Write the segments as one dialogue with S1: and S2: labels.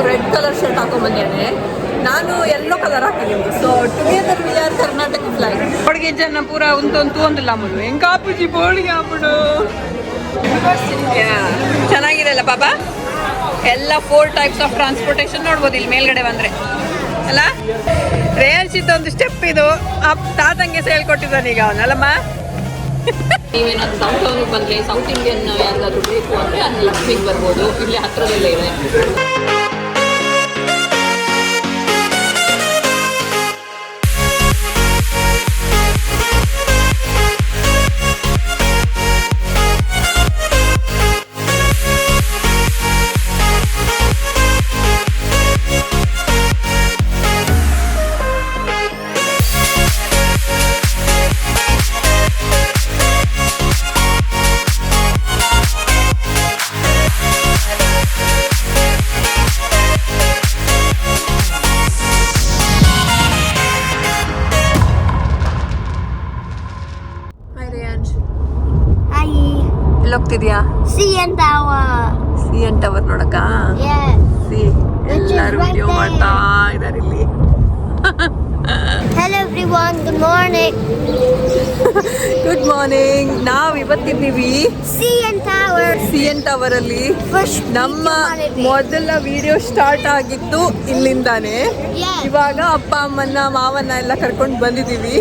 S1: Red colour shirt ಹಾಕೊಂಡ್ಬಂದಿದ್ದಾನೆ, ನಾನು yellow colour ಹಾಕಿದ್ದೀನಿ. So together we are Karnataka flag. ಹೋಳಿಗೆ ಜನ ಪೂರ ಒಂದಿಲ್ಲ ಅಮ್ಮಡು ಹೆಂಗ ಆಪುಜಿ ಹೋಳಿಗೆ ಆಪುಡು. ಚೆನ್ನಾಗಿದೆ ಅಲ್ಲ ಬಾಬಾ, ಎಲ್ಲ 4 ಟೈಪ್ಸ್ ಆಫ್ ಟ್ರಾನ್ಸ್ಪೋರ್ಟೇಷನ್ ನೋಡ್ಬೋದು ಇಲ್ಲಿ ಮೇಲ್ಗಡೆ ಬಂದ್ರೆ ಅಲ್ಲ. ರೇಯನ್ಸಿದ್ದ ಒಂದು ಸ್ಟೆಪ್ ಇದು ತಾತಂಗೆ ಹೇಳ್ಕೊಟ್ಟಿದ್ದಾನೆ ಈಗ ಅವನಲ್ಲಮ್ಮ. ನೀವೇನಾದ್ರು ಡೌನ್ ಟೌನ್ಗೆ ಬಂದರೆ ಸೌತ್ ಇಂಡಿಯನ್ ಯಾರಿಗಾದ್ರೂ ಬೇಕು ಅಂದರೆ ಅಲ್ಲಿ ಲಕ್ಷ್ಮಿಗೆ ಬರ್ಬೋದು, ಇಲ್ಲಿ ಹತ್ರದಲ್ಲೇ ಇದೆ. ಹೋಗ್ತಿದ್ಯಾ?
S2: CN
S1: ಟವರ್ ನೋಡಕ್ಕ. ಎಲ್ಲರೂ ವಿಡಿಯೋ ಮಾಡ್ತಾ ಇದಾರೆ ಇಲ್ಲಿ.
S2: Hello everyone, good morning.
S1: Good morning. ನಾವು ಇವತ್ತಿದ್ದೀವಿ
S2: CN
S1: ಟವರ್ ಅಲ್ಲಿ. ನಮ್ಮ ಮೊದಲ ವಿಡಿಯೋ ಸ್ಟಾರ್ಟ್ ಆಗಿದ್ದು ಇಲ್ಲಿಂದಾನೆ. ಇವಾಗ ಅಪ್ಪ ಅಮ್ಮನ್ನ ಮಾವನ್ನ ಎಲ್ಲ ಕರ್ಕೊಂಡು ಬಂದಿದ್ದೀವಿ.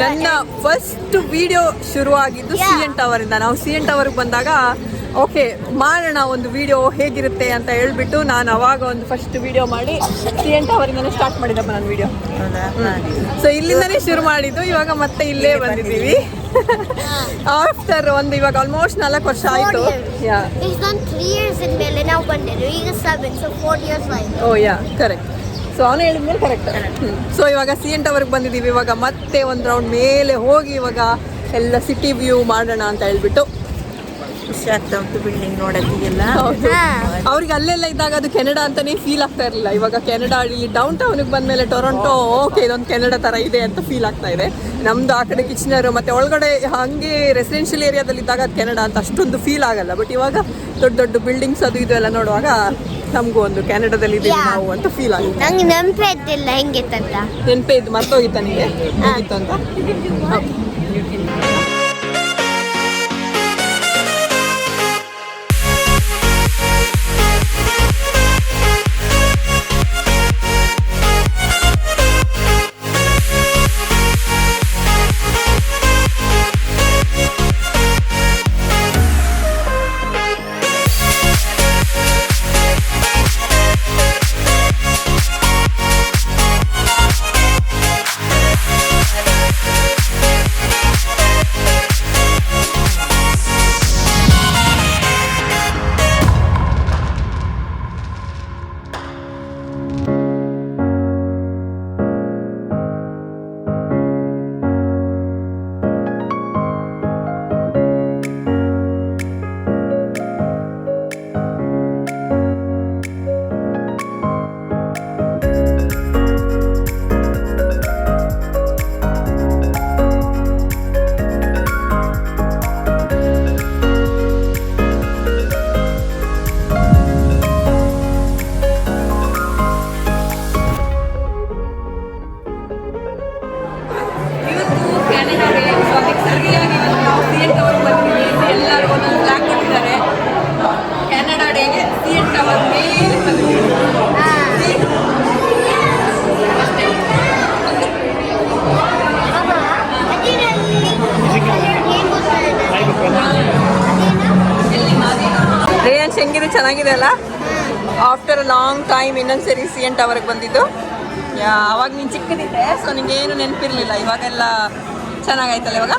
S1: ನನ್ನ ಫಸ್ಟ್ ವಿಡಿಯೋ ಶುರು ಆಗಿದ್ದು CN ಟವರ್ ಇಂದ. ನಾವು CN ಟವರ್ ಬಂದಾಗ ಓಕೆ ಮಾಡೋಣ ಒಂದು ವಿಡಿಯೋ ಹೇಗಿರುತ್ತೆ ಅಂತ ಹೇಳ್ಬಿಟ್ಟು ನಾನು ಅವಾಗ ಒಂದು ಫಸ್ಟ್ ವಿಡಿಯೋ ಮಾಡಿ CN ಟವರ್ ಇಂದಾನೆ ಸ್ಟಾರ್ಟ್ ಮಾಡಿದಪ್ಪ ನಾನು ವಿಡಿಯೋ. ಸೊ ಇಲ್ಲಿಂದಾನೇ ಶುರು ಮಾಡಿದ್ದು. ಇವಾಗ ಮತ್ತೆ ಇಲ್ಲೇ ಬಂದಿದ್ದೀವಿ. ಆಫ್ಟರ್ ಇವಾಗ ಆಲ್ಮೋಸ್ಟ್ 4 ವರ್ಷ ಆಯ್ತು. ಓ ಯಾ ಕರೆಕ್ಟ್. ಸೊ ಅವನು ಹೇಳಿದ್ಮೇಲೆ ಕರೆಕ್ಟ್. ಸೊ ಇವಾಗ CN ಟವರ್ಗೆ ಬಂದಿದ್ದೀವಿ. ಇವಾಗ ಮತ್ತೆ ಒಂದು ರೌಂಡ್ ಮೇಲೆ ಹೋಗಿ ಇವಾಗ ಎಲ್ಲ ಸಿಟಿ ವ್ಯೂ ಮಾಡೋಣ ಅಂತ ಹೇಳ್ಬಿಟ್ಟು.
S3: ಖುಷಿ ಆಗ್ತಾ ಉಂಟು ಬಿಲ್ಡಿಂಗ್ ನೋಡೋಕ್ಕಿಗೆಲ್ಲ.
S1: ಅವ್ರಿಗೆ ಅಲ್ಲೆಲ್ಲ ಇದ್ದಾಗ ಅದು ಕೆನಡಾ ಅಂತಾನೆ ಫೀಲ್ ಆಗ್ತಾ ಇರಲಿಲ್ಲ. ಇವಾಗ ಕೆನಡಾ ಇಲ್ಲಿ ಡೌನ್ ಟೌನ್ಗೆ ಬಂದಮೇಲೆ ಟೊರೊಂಟೊ ಓಕೆ ಇದೊಂದು ಕೆನಡಾ ಥರ ಇದೆ ಅಂತ ಫೀಲ್ ಆಗ್ತಾ ಇದೆ. ನಮ್ದು ಆ ಕಡೆ ಕಿಚನರು ಮತ್ತೆ ಒಳಗಡೆ ಹಾಗೆ ರೆಸಿಡೆನ್ಷಿಯಲ್ ಏರಿಯಾದಲ್ಲಿ ಇದ್ದಾಗ ಅದು ಕೆನಡಾ ಅಂತ ಅಷ್ಟೊಂದು ಫೀಲ್ ಆಗಲ್ಲ. ಬಟ್ ಇವಾಗ ದೊಡ್ಡ ದೊಡ್ಡ ಬಿಲ್ಡಿಂಗ್ಸ್ ಅದು ಇದು ಎಲ್ಲ ನೋಡುವಾಗ ನಮಗೂ ಒಂದು ಕೆನಡಾದಲ್ಲಿ ಇದ್ದೀವಿ ನಾವು ಅಂತ ಫೀಲ್ ಆಗುತ್ತೆ.
S2: ನಂಗೆ ನೆನಪೇ ಇದ್ದಿಲ್ಲ ಹೆಂಗಿತ್ತು ಅಂತ.
S1: ನೆನಪೇ ಇದ್ದು ಮರ್ತೋಗಿತ್ತ ನಿಮಗೆ ಹೇಗಿತ್ತು ಅಂತ? ಹೆಂಗಿದೆ, ಚೆನ್ನಾಗಿದೆ ಅಲ್ಲ? ಆಫ್ಟರ್ ಅ ಲಾಂಗ್ ಟೈಮ್ ಇನ್ನೊಂದ್ಸರಿ CN ಟವರ್ಗೆ ಬಂದಿದ್ದು. ಅವಾಗ ನೀನು ಚಿಕ್ಕದಿದ್ದೆ, ಸೊ ನಿಂಗೇನು ನೆನಪಿರಲಿಲ್ಲ. ಇವಾಗೆಲ್ಲ ಚೆನ್ನಾಗಾಯ್ತಲ್ಲ ಇವಾಗ.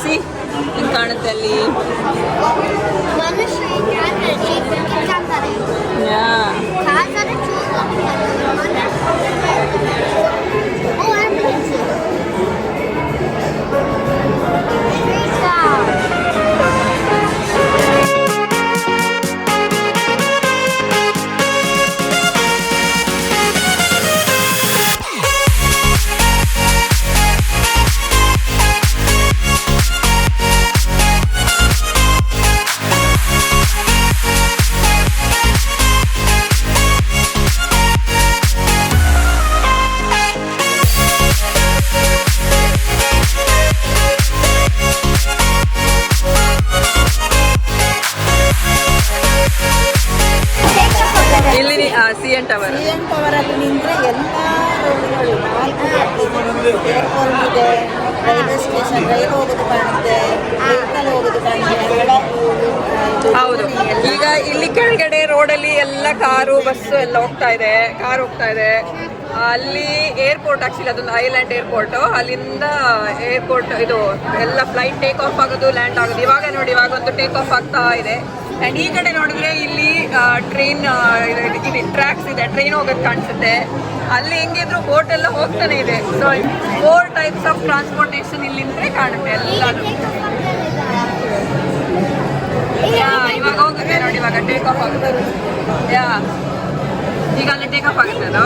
S1: ಸಿ ಹಿಂಗೆ ಕಾಣುತ್ತೆ ಅಲ್ಲಿ. CN tower.
S3: CN ಟವರಲ್ಲಿ ನಿಂತರೆ ಎಲ್ಲ ರೋಡ್ಗಳು 4 ಏರ್ಪೋರ್ಟ್ ಇದೆ, ರೈಲ್ವೆ ಸ್ಟೇಷನ್, ರೈಲ್ ಹೋಗೋದು ಕಾಣುತ್ತೆ, ವೆಹಿಕಲ್ ಹೋಗೋದು ಕಾಣುತ್ತೆ.
S1: ಹೌದು, ಈಗ ಇಲ್ಲಿ ಕೆಳಗಡೆ ರೋಡಲ್ಲಿ ಎಲ್ಲ ಕಾರು ಬಸ್ಸು ಎಲ್ಲ ಹೋಗ್ತಾ ಇದೆ. ಅಲ್ಲಿ ಏರ್ಪೋರ್ಟ್, ಆಕ್ಚುಲಿ ಅದೊಂದು ಐಲ್ಯಾಂಡ್ ಏರ್ಪೋರ್ಟ್. ಅಲ್ಲಿಂದ ಏರ್ಪೋರ್ಟ್ ಇದು ಎಲ್ಲ ಫ್ಲೈಟ್ ಟೇಕ್ ಆಫ್ ಆಗೋದು, ಲ್ಯಾಂಡ್ ಆಗೋದು. ಇವಾಗ ನೋಡಿ, ಇವಾಗ ಒಂದು ಟೇಕ್ ಆಫ್ ಆಗ್ತಾ ಇದೆ. ಆ್ಯಂಡ್ ಈ ಕಡೆ ನೋಡಿದ್ರೆ ಇಲ್ಲಿ ಟ್ರೈನ್ ಇದೆ, ಟ್ರ್ಯಾಕ್ಸ್ ಇದೆ, ಟ್ರೈನ್ ಹೋಗೋದು ಕಾಣಿಸುತ್ತೆ. ಅಲ್ಲಿ ಹೆಂಗಿದ್ರು ಬೋಟ್ ಎಲ್ಲ ಹೋಗ್ತಾನೆ ಇದೆ. ಸೊ 4 ಟೈಪ್ಸ್ ಆಫ್ ಟ್ರಾನ್ಸ್ಪೋರ್ಟೇಷನ್ ಇಲ್ಲಿಂದ ಕಾಣುತ್ತೆ ಎಲ್ಲಾನು. ಇವಾಗ ಹೋಗುತ್ತೆ ನೋಡಿ, ಇವಾಗ ಟೇಕ್ ಆಫ್ ಆಗುತ್ತೆ. ಈಗ ಅಲ್ಲಿ ಟೇಕ್ ಆಫ್ ಆಗುತ್ತೆ ಅದು.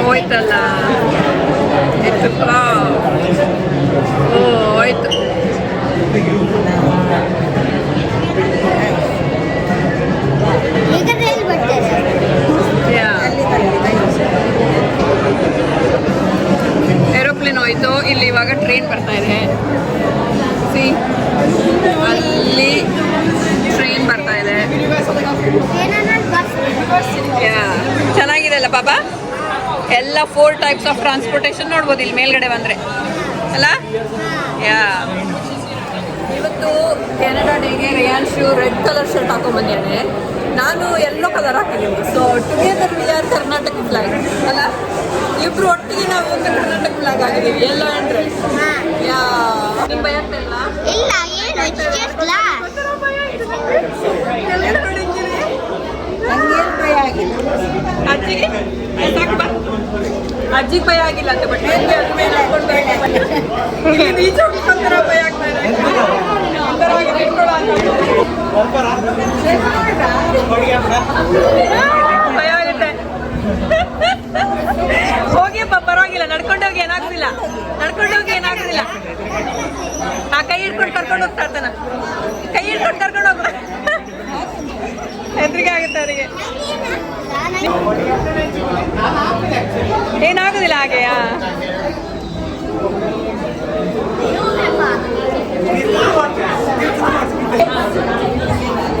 S1: ಹೋಯ್ತಲ್ಲ, ಹೋಯ್ತು. ಏರೋಪ್ಲೇನ್ ಹೋಯ್ತು. ಇಲ್ಲಿ ಇವಾಗ ಟ್ರೈನ್ ಬರ್ತಾ ಇದೆ. ಅಲ್ಲಿ ಟ್ರೈನ್ ಬರ್ತಾ ಇದೆ. ಚೆನ್ನಾಗಿದೆ ಅಲ್ಲ ಪಾಪ. ಎಲ್ಲ 4 ಟೈಪ್ಸ್ ಆಫ್ ಟ್ರಾನ್ಸ್ಪೋರ್ಟೇಷನ್ ನೋಡ್ಬೋದು ಇಲ್ಲಿ ಮೇಲ್ಗಡೆ ಬಂದರೆ ಅಲ್ಲ. ಇವತ್ತು ಕೆನಡಾ ಡೇಗೆ ರಿಯಾನ್ಶು ರೆಡ್ ಕಲರ್ ಶರ್ಟ್ ಹಾಕೊಂಡ್ಬಂದಿದ್ದಾನೆ. ನಾನು ಯೆಲ್ಲೋ ಕಲರ್ ಹಾಕಿದ್ದೀನಿ. So together we are Karnataka flag ಅಲ್ಲ. ಇಬ್ರು ಒಟ್ಟಿಗೆ ನಾವು ಒಂದು ಕರ್ನಾಟಕ ಫ್ಲಾಗ್ ಆಗಿದ್ದೀವಿ, ಯೆಲ್ಲೋ ಆ್ಯಂಡ್ ರೆಡ್. ನಿಮ್ಗೆ ಭಯ ಆಗ್ತಾ ಇಲ್ವಾ?
S3: ನಂಗೇನು ಭಯ ಆಗಿಲ್ಲ.
S1: ಅಜ್ಜಿಗೆ ಅಜ್ಜಿಗೆ ಭಯ ಆಗಿಲ್ಲ ಅಂತ, ಬಟ್ ಅದ್ರ ಮೇಲೆ ಹಾಕೊಂಡು ಈಚೆ ಹೋಗ್ಕೊಂಡ್ರೆ ಭಯ ಆಗ್ತಾ ಇದೆ. ಭಯ ಆಗುತ್ತೆ. ಹೋಗಿಯಪ್ಪ, ಪರವಾಗಿಲ್ಲ, ನಡ್ಕೊಂಡೋಗಿ ಏನಾಗ್ತಿಲ್ಲ. ಆ ಕೈ ಹಿಡ್ಕೊಂಡು ಕರ್ಕೊಂಡು ಹೋಗ್ತಾ ಇರ್ತಾನ. ಕೈ ಹಿಡ್ಕೊಂಡು ಕರ್ಕೊಂಡು ಹೋಗ. ಹೆದರಿಕೆ ಆಗುತ್ತೆ ಅವರಿಗೆ. ಏನಾಗುದಿಲ್ಲ ಹಾಗೆಯಾ?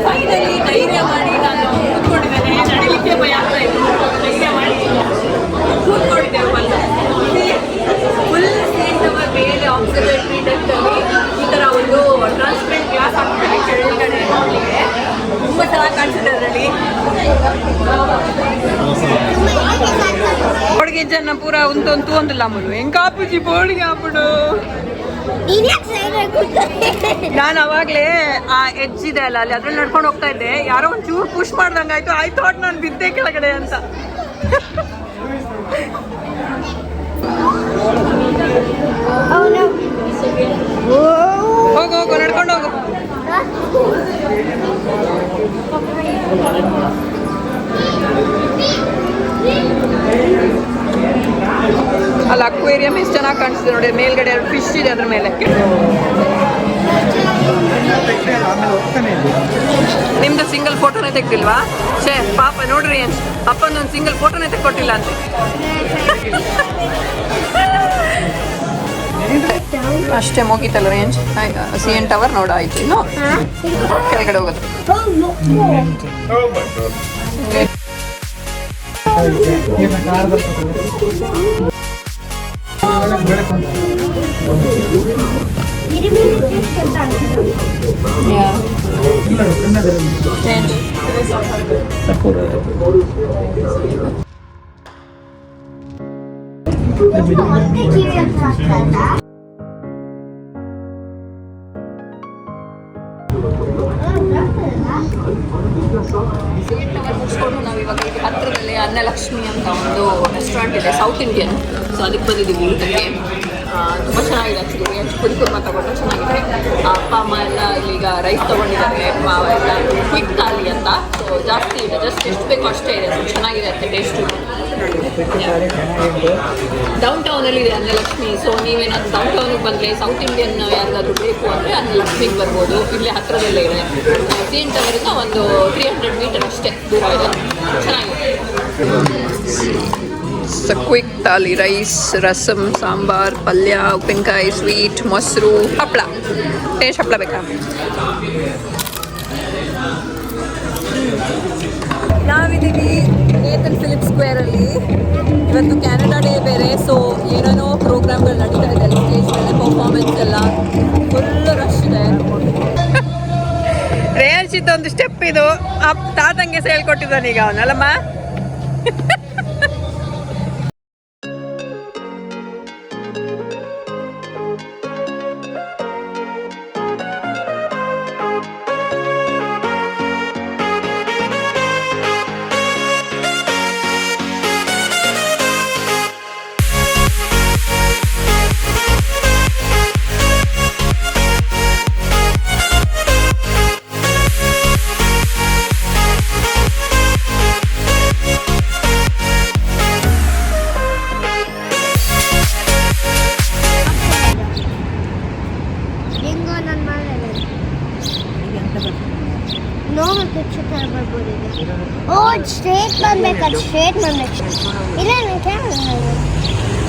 S1: ಫೈನಲಿ ಧೈರ್ಯ ಮಾಡಿ ನಾನು ಕೂತ್ಕೊಂಡಿದ್ದೇನೆ. ನಡಿಲಿಕ್ಕೆ ಭಯ ಆಗ್ತಾ ಇತ್ತು, ಧೈರ್ಯ ಮಾಡಿ ಕೂತ್ಕೊಂಡಿದ್ದೇವೆ. ಫುಲ್ ಸೀಟ್ ಮೇಲೆ ಆಬ್ಸರ್ವೇಟರಿ ಡೆಕ್ಟಲ್ಲಿ ಈ ಥರ ಒಂದು ಟ್ರಾನ್ಸ್ಪರೆಂಟ್ ಗ್ಲಾಸ್ ಹಾಕ್ತಾರೆ ಕೆಳಗಡೆ ನೋಡಲಿಕ್ಕೆ. ತುಂಬ ಚೆನ್ನಾಗಿ ಕಾಣಿಸುತ್ತೆ ಅದರಲ್ಲಿ. ಹೋಳಿಗೆ ಜನ ಪೂರ ಒಂದು ಲಮ್ಮಲು ಹೆಂಗೆ ಕಾಪುಜಿ ಹೋಳಿಗೆ ಹಾಪಿಡು. ನಾನು ಅವಾಗಲೇ ಆ ಎಡ್ಜ್ ಇದೆ ಅಲ್ಲ, ಅಲ್ಲಿ ಅದ್ರಲ್ಲಿ ನಡ್ಕೊಂಡು ಹೋಗ್ತಾ ಇದ್ದೆ. ಯಾರೋ ಒಂಚೂರು ಪುಷ್ ಮಾಡ್ದಂಗಾಯ್ತು. ಐ ಥಾಟ್ ನಾನು ಬಿದ್ದೆ ಕೆಳಗಡೆ ಅಂತ. ಹೋಗು ನಡ್ಕೊಂಡು ಹೋಗು. ಅಲ್ಲಿ ಅಕ್ವೇರಿಯಂ ಎಷ್ಟು ಚೆನ್ನಾಗಿ ಕಾಣಿಸ್ತಿದೆ ನೋಡಿ. ಮೇಲ್ಗಡೆ 2 ಫಿಶ್ ಇದೆ ಅದ್ರ ಮೇಲೆ. ನಿಮ್ದು ಸಿಂಗಲ್ ಫೋಟೋನೇ ತೆಗ್ದಿಲ್ವಾ? ಛೇ ಪಾಪ ನೋಡ್ರಿ, ಅಪ್ಪನೊಂದು ಸಿಂಗಲ್ ಫೋಟೋನೇ ತೆಕ್ಕೊಟ್ಟಿಲ್ಲ ಅಂತ. ಅಷ್ಟೇ ಮುಗೀತಲ್ಲ ರೇಂಜ್. CN ಟವರ್ ನೋಡಾಯ್ತು. ಇನ್ನು ಕೆಳಗಡೆ ಹೋಗೋದು. ಮುಗಿಸ್ಕೊಂಡು ನಾವು ಇವಾಗ ಇಲ್ಲಿ ಹತ್ತಿರದಲ್ಲಿ ಅನ್ನಲಕ್ಷ್ಮಿ ಅಂತ ಒಂದು ರೆಸ್ಟೋರೆಂಟ್ ಇದೆ, ಸೌತ್ ಇಂಡಿಯನ್. ಸೊ ಅದಕ್ಕೆ ಬಂದಿದ್ದೀವಿ ಊಟಕ್ಕೆ. ತುಂಬ ಚೆನ್ನಾಗಿದೆ ಆ್ಯಕ್ಚುಲಿ. ಪುರಿ ಕುರ್ಮಾ ತಗೊಂಡು ಚೆನ್ನಾಗಿದೆ. ಅಪ್ಪ ಅಮ್ಮ ಎಲ್ಲ ಇಲ್ಲಿಗ ರೈಸ್ ತೊಗೊಂಡಿದ್ದಾರೆ. ಎಲ್ಲ ಕ್ವಿಕ್ ಥಾಲಿ ಅಂತ. ಸೊ ಜಾಸ್ತಿ ಇದೆ, ಜಸ್ಟ್ ಎಷ್ಟು ಬೇಕೋ ಅಷ್ಟೇ ಇದೆ. ಸೊ ಚೆನ್ನಾಗಿದೆ ಅಂತ ಟೇಸ್ಟು. ಡೌನ್ ಟೌನಲ್ಲಿ ಇದೆ ಅನ್ನಲಕ್ಷ್ಮಿ. ಸೊ ನೀವೇನಾದ್ರು ಡೌನ್ ಟೌನಿಗೆ ಬಂದರೆ ಸೌತ್ ಇಂಡಿಯನ್ ಯಾರಿಗಾದ್ರೂ ಬೇಕು ಅಂದರೆ ಅನ್ನಲಕ್ಷ್ಮಿಗೆ ಬರ್ಬೋದು. ಇಲ್ಲೇ ಹತ್ತಿರದಲ್ಲೇ ಇದೆ. CN ಟವರಿಂದ ಒಂದು 300 ಮೀಟರ್ ಅಷ್ಟೇ ದೂರ ಇದೆ. ಚೆನ್ನಾಗಿದೆ. It's a quick thali: rice, rasam, sambar, palya, ಉಪ್ಪಿನಕಾಯಿ, ಸ್ವೀಟ್, ಮೊಸರು, ಹಪ್ಪಳ. ಟೇಸ್ಟ್ ಹಪ್ಪಳ ಬೇಕಾ? ನಾವಿದ್ದೀವಿ ನೇತನ್ ಫಿಲಿಪ್ ಸ್ಕ್ವೇರಲ್ಲಿ. ಇವತ್ತು ಕ್ಯಾನಡಾ ಡೇ ಬೇರೆ, ಸೊ ಏನೇನೋ ಪ್ರೋಗ್ರಾಮ್ಗಳು ನಡೀತಾ ಇದೆ ಅಲ್ಲಿ ಸ್ಟೇಜ್ ಮೇಲೆ, ಪರ್ಫಾರ್ಮೆನ್ಸ್ ಎಲ್ಲ ಫುಲ್ ರಶ್ ಇದೆ. ರೇಯರ್ಚಿದ್ದು ಒಂದು ಸ್ಟೆಪ್ ಇದು ತಾತಂಗೆ ಹೇಳ್ಕೊಟ್ಟಿದ್ದಾನೆ ಈಗ ಅವನಲ್ಲಮ್ಮ.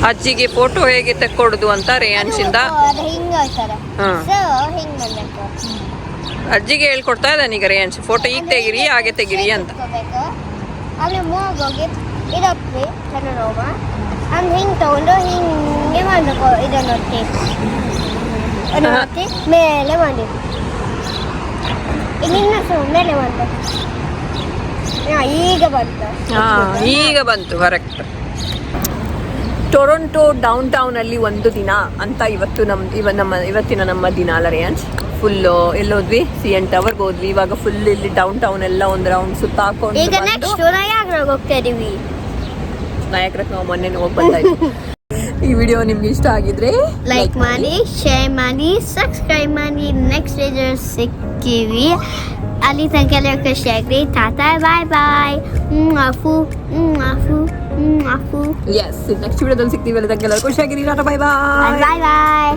S1: ಅಜ್ಜಿಗೆ ಫೋಟೋ ಹೇಗೆ ತೆಕ್ಕೊಡುದು ಅಂತ ರೇಯಾನ್ಶಿಂದ ಅಜ್ಜಿಗೆ ಹೇಳ್ಕೊಡ್ತಾ ಇದ್ದಾನೆ ಈಗ ರೇಯಾನ್ಶಿ. ಫೋಟೋ ಈಗ ತೆಗಿರಿ ಹಾಗೆ ತೆಗಿರಿ ಅಂತ.
S2: ಹಿಂಗೆ ತಗೊಂಡು ಹಿಂಗೆ ಮಾಡಬೇಕು. ಇದನ್ನು ಮೇಲೆ ಮಾಡಿ ಮೇಲೆ ಮಾಡಬೇಕು.
S1: ಈಗ ಬಂತು ಕರೆಕ್ಟ್. ಟೊರೊಂಟೊ ಡೌನ್ ಟೌನ್ ಅಲ್ಲಿ ಒಂದು ದಿನ ಅಂತ ಇವತ್ತಿನ ನಮ್ಮ ದಿನ ಅಲ್ಲ ರೇಯಾನ್ಶ್. ಫುಲ್ ಎಲ್ಲೋದ್ವಿ, CN ಟವರ್ಗೆ ಹೋದ್ವಿ. ಇವಾಗ ಫುಲ್ ಇಲ್ಲಿ ಡೌನ್ ಟೌನ್ ಎಲ್ಲ ಒಂದು ರೌಂಡ್ ಸುತ್ತಾಕೊಂಡು
S2: ಈಗ ನೆಕ್ಸ್ಟ್ ನಾಯಗ್ರಾಗೆ ಹೋಗ್ತಾ ಇದೀವಿ.
S1: ನಾಯಗ್ರಕ್ಕೆ ನಾವು ಮೊನ್ನೆ ಹೋಗಿ ಬಂದಾಯ್ತು. ಈ ವಿಡಿಯೋ ನಿಮ್ಗೆ ಇಷ್ಟ ಆಗಿದ್ರೆ
S2: ಲೈಕ್ ಮಾಡಿ, ಶೇರ್ ಮಾಡಿ, ಸಬ್ಸ್ಕ್ರೈಬ್ ಮಾಡಿ. ನೆಕ್ಸ್ಟ್ ವಿಡಿಯೋ ಸಿಕ್ಕಿವಿ. ಅಲ್ಲಿ ತನಕ ಎಲ್ಲರೂ ಖುಷಿ ಆಗ್ರಿ. ಟಾಟಾ, ಬಾಯ್ ಬಾಯ್.
S1: ಎಸ್, ನೆಕ್ಸ್ಟ್ ವಿಡಿಯೋದಲ್ಲಿ ಸಿಗ್ತೀವಿ. ಅಲ್ಲಿ ತನಕ ಎಲ್ಲರೂ ಖುಷಿಯಾಗಿರಿ. ಟಾಟಾ, ಬಾಯ್ ಬಾಯ್.
S2: ಬಾಯ್ ಬಾಯ್.